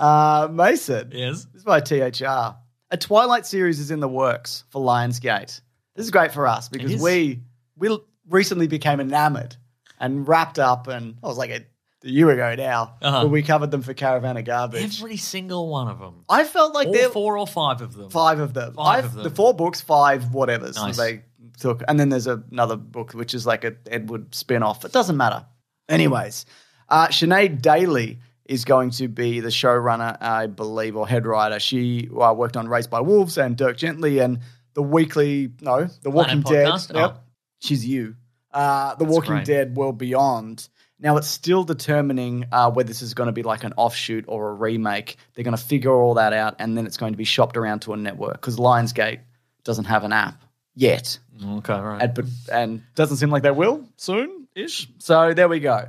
Mason. Yes. This is by THR. A Twilight series is in the works for Lionsgate. This is great for us because we recently became enamored and wrapped up, and it was like a year ago now, but we covered them for Caravan of Garbage. Every single one of them. I felt like all 4 or 5 of them. 5 of them. The 4 books, 5 whatevers. Nice. They took, and then there's another book which is like an Edward spin-off. It doesn't matter. Anyways, Sinead Daly is going to be the showrunner, I believe, or head writer. She worked on Raised by Wolves and Dirk Gently and The Walking Dead. Podcast? Yep. She's you. The Walking Dead World Beyond. Now, it's still determining whether this is going to be like an offshoot or a remake. They're going to figure all that out, and then it's going to be shopped around to a network because Lionsgate doesn't have an app yet. Okay, right. And doesn't seem like they will soon-ish. So there we go.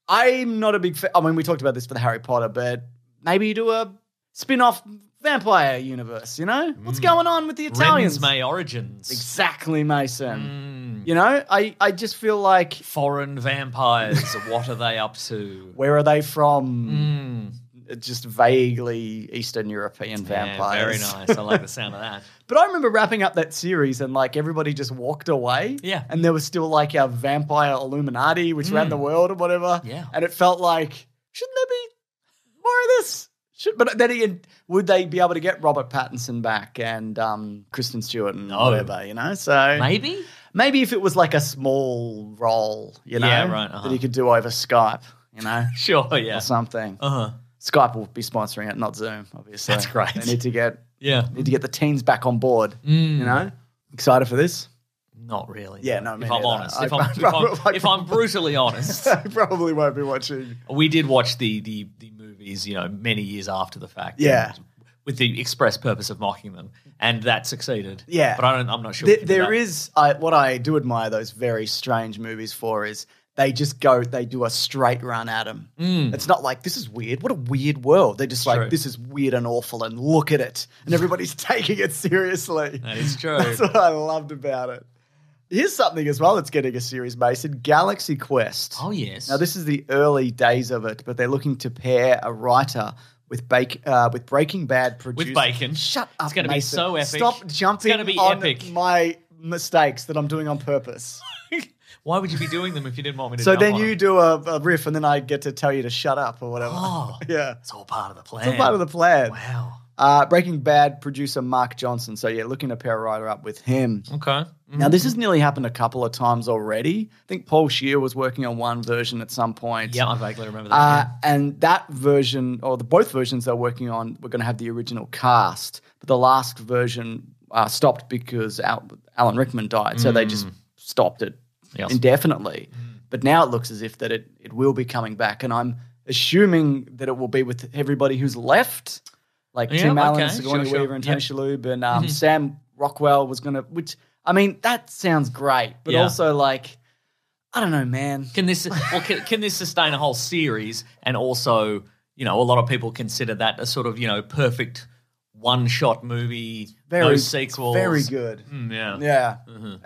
I'm not a big fan. I mean, we talked about this for the Harry Potter, but maybe you do a spin-off vampire universe, you know? What's going on with the Italians? May Origins. Exactly, Mason. You know, I just feel like... Foreign vampires, what are they up to? Where are they from? Just vaguely Eastern European vampires. Very nice. I like the sound of that. But I remember wrapping up that series and like everybody just walked away. Yeah. And there was still like our vampire Illuminati, which ran the world or whatever. Yeah. And it felt like, shouldn't there be more of this? But then again, would they be able to get Robert Pattinson back and Kristen Stewart and whatever, you know? So maybe if it was like a small role, you know, that you could do over Skype, you know? Sure, yeah. Or something. Skype will be sponsoring it, not Zoom, obviously. That's great. They need to get the teens back on board, you know? Excited for this? Not really. Yeah, no, if I'm honest. If I'm brutally honest. I probably won't be watching. We did watch the movies, you know, many years after the fact. Yeah. With the express purpose of mocking them. And that succeeded. Yeah. But I'm not sure. There is, what I do admire those very strange movies for is they do a straight run at them. It's not like, this is weird. What a weird world. They're just like, this is weird and awful and look at it. And everybody's taking it seriously. That is true. That's what I loved about it. Here's something as well that's getting a series, Mason. Galaxy Quest. Oh, yes. Now, this is the early days of it, but they're looking to pair a writer with Breaking Bad producer. With bacon. Shut up, It's going to be so epic. Stop jumping on my mistakes that I'm doing on purpose. Why would you be doing them if you didn't want me to So jump then on you it? do a riff and then I get to tell you to shut up or whatever. Oh. Yeah. It's all part of the plan. It's all part of the plan. Wow. Breaking Bad producer Mark Johnson. So, yeah, looking to pair a writer up with him. Okay. Now, this has nearly happened a couple of times already. I think Paul Scheer was working on one version at some point. Yeah, I vaguely remember that. And that version, or both versions they're working on, we're going to have the original cast. But the last version stopped because Alan Rickman died. So they just stopped it indefinitely. But now it looks as if that it will be coming back. And I'm assuming that it will be with everybody who's left. Like Tim Allen, Sigourney Weaver, and Tony Shalhoub, and Sam Rockwell was going to, which, I mean, that sounds great, but also like, I don't know, man. Can this sustain a whole series? And also, you know, a lot of people consider that a sort of, you know, perfect one-shot movie, no sequels. Very good. Yeah.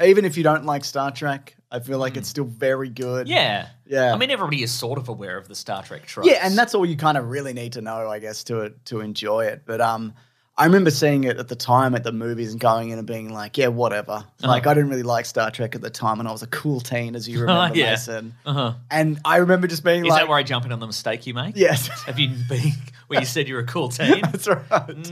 Even if you don't like Star Trek, I feel like it's still very good. Yeah. Yeah. I mean, everybody is sort of aware of the Star Trek tropes. Yeah, and that's all you kind of really need to know, I guess, to enjoy it. But I remember seeing it at the time at the movies and going in and being like, yeah, whatever. Like, I didn't really like Star Trek at the time, and I was a cool teen, as you remember, Mason. And I remember just being Is that where I jump in on the mistake you made? Yes. Have you been where you said you're a cool teen? That's right.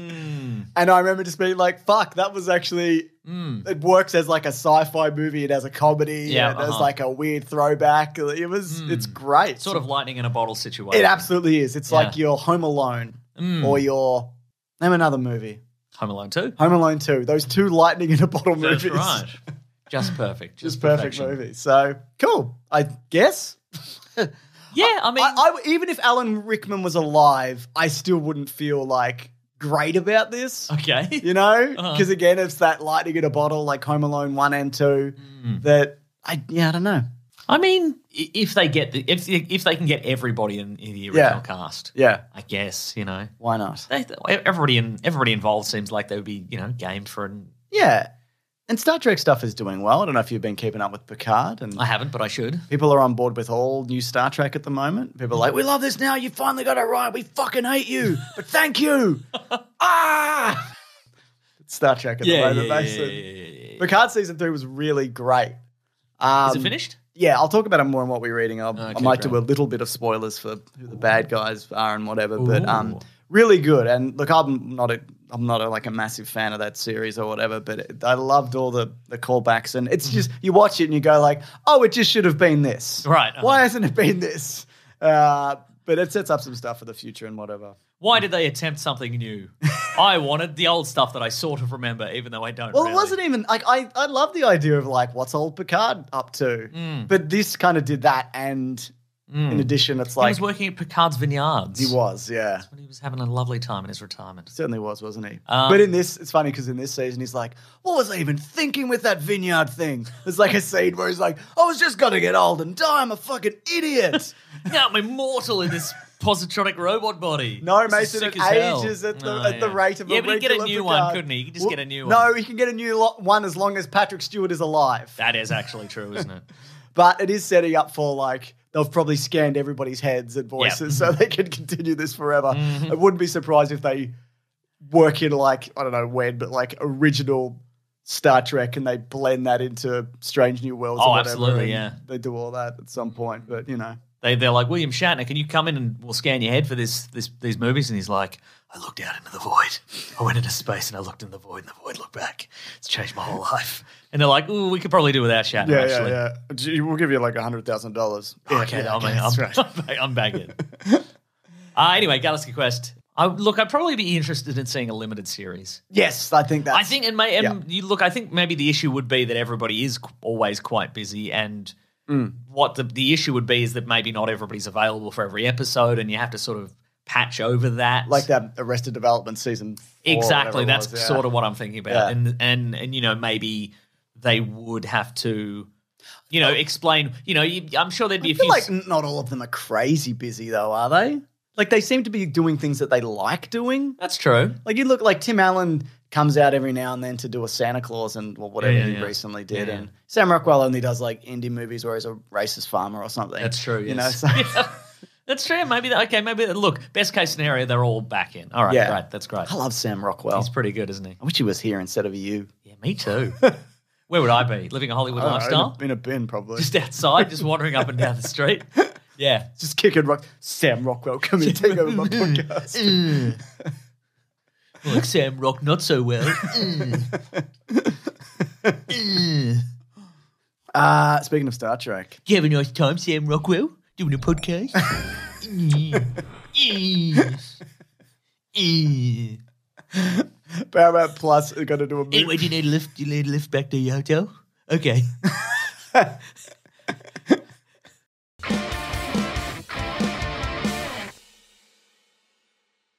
And I remember just being like, fuck, that was actually, it works as like a sci-fi movie and as a comedy. Yeah, and as like a weird throwback. It's great. Sort of lightning in a bottle situation. It absolutely is. It's like your Home Alone or your, name another movie. Home Alone 2. Home Alone 2. Those two lightning in a bottle movies. That's right. Just perfect. Just perfect movies. So, cool. I guess. Yeah, I mean. Even if Alan Rickman was alive, I still wouldn't feel like great about this. Okay. You know? Because again, it's that lightning in a bottle like Home Alone 1 and 2 that, I don't know. I mean, if they get if they can get everybody in the original cast, I guess, you know, why not? Everybody involved seems like they would be, you know, game for an. Yeah, And Star Trek stuff is doing well. I don't know if you've been keeping up with Picard. And I haven't, but I should. People are on board with all new Star Trek at the moment. People are like, we love this now. You finally got it right. We fucking hate you, but thank you. It's Star Trek at the moment, basically. Picard season 3 was really great. Is it finished? Yeah, I'll talk about it more in what we're reading. I might do a little bit of spoilers for who the bad guys are and whatever, but really good. And look, I'm not a massive fan of that series or whatever, but I loved all the callbacks, and it's just you watch it and you go like, oh, it just should have been this, right? Why hasn't it been this? But it sets up some stuff for the future and whatever. Why did they attempt something new? I wanted the old stuff that I sort of remember, even though I don't. Well, really. It wasn't even like I love the idea of like what's old Picard up to, but this kind of did that, and in addition, it's like he was working at Picard's Vineyards. He was, yeah. That's when he was having a lovely time in his retirement. Certainly was, wasn't he? But in this, it's funny because in this season, he's like, "What was I even thinking with that vineyard thing?" There's like a scene where he's like, "I was just gonna get old and die. I'm a fucking idiot." Now I'm immortal in this positronic robot body. No, Mason, it ages at the rate of a regular Picard. Yeah, but he'd get a new one, couldn't he? He could just get a new one. No, he can get a new one as long as Patrick Stewart is alive. That is actually true, isn't it? But it is setting up for like they've probably scanned everybody's heads and voices so they can continue this forever. I wouldn't be surprised if they work in like, I don't know when, but like original Star Trek and they blend that into Strange New Worlds or whatever. Absolutely, yeah. They do all that at some point, but you know. They're like, William Shatner, can you come in and we'll scan your head for these movies? And he's like, I looked out into the void. I went into space and I looked in the void and the void looked back. It's changed my whole life. And they're like, ooh, we could probably do without Shatner, actually. Yeah. We'll give you like $100,000. Okay, I'm bagging. Anyway, Galaxy Quest. I'd probably be interested in seeing a limited series. Yes, I think that's... I think, I think maybe the issue would be that everybody is always quite busy and... What the issue would be is that maybe not everybody's available for every episode and you have to sort of patch over that. Like that Arrested Development season 4. Exactly. That's sort of what I'm thinking about. Yeah. And you know, maybe they would have to, you know, explain, you know, I'm sure there'd be I feel like not all of them are crazy busy though, are they? Like they seem to be doing things that they like doing. That's true. Like you look like Tim Allen comes out every now and then to do a Santa Claus and whatever he recently did. Yeah. And Sam Rockwell only does like indie movies where he's a racist farmer or something. That's true, yes. You know, so. That's true. Maybe look, best case scenario, they're all back in. All right, great. That's great. I love Sam Rockwell. He's pretty good, isn't he? I wish he was here instead of you. Yeah, me too. Where would I be? Living a Hollywood lifestyle? In a bin, probably. Just outside, just wandering up and down the street. Yeah. Just kicking rock. Sam Rockwell, come here, take over my podcast. Like Sam Rock, not so well. Speaking of Star Trek. You have a nice time, Sam Rockwell, doing a podcast? Paramount Plus are going to do a movie. Anyway, do you need a lift back to your hotel? Okay.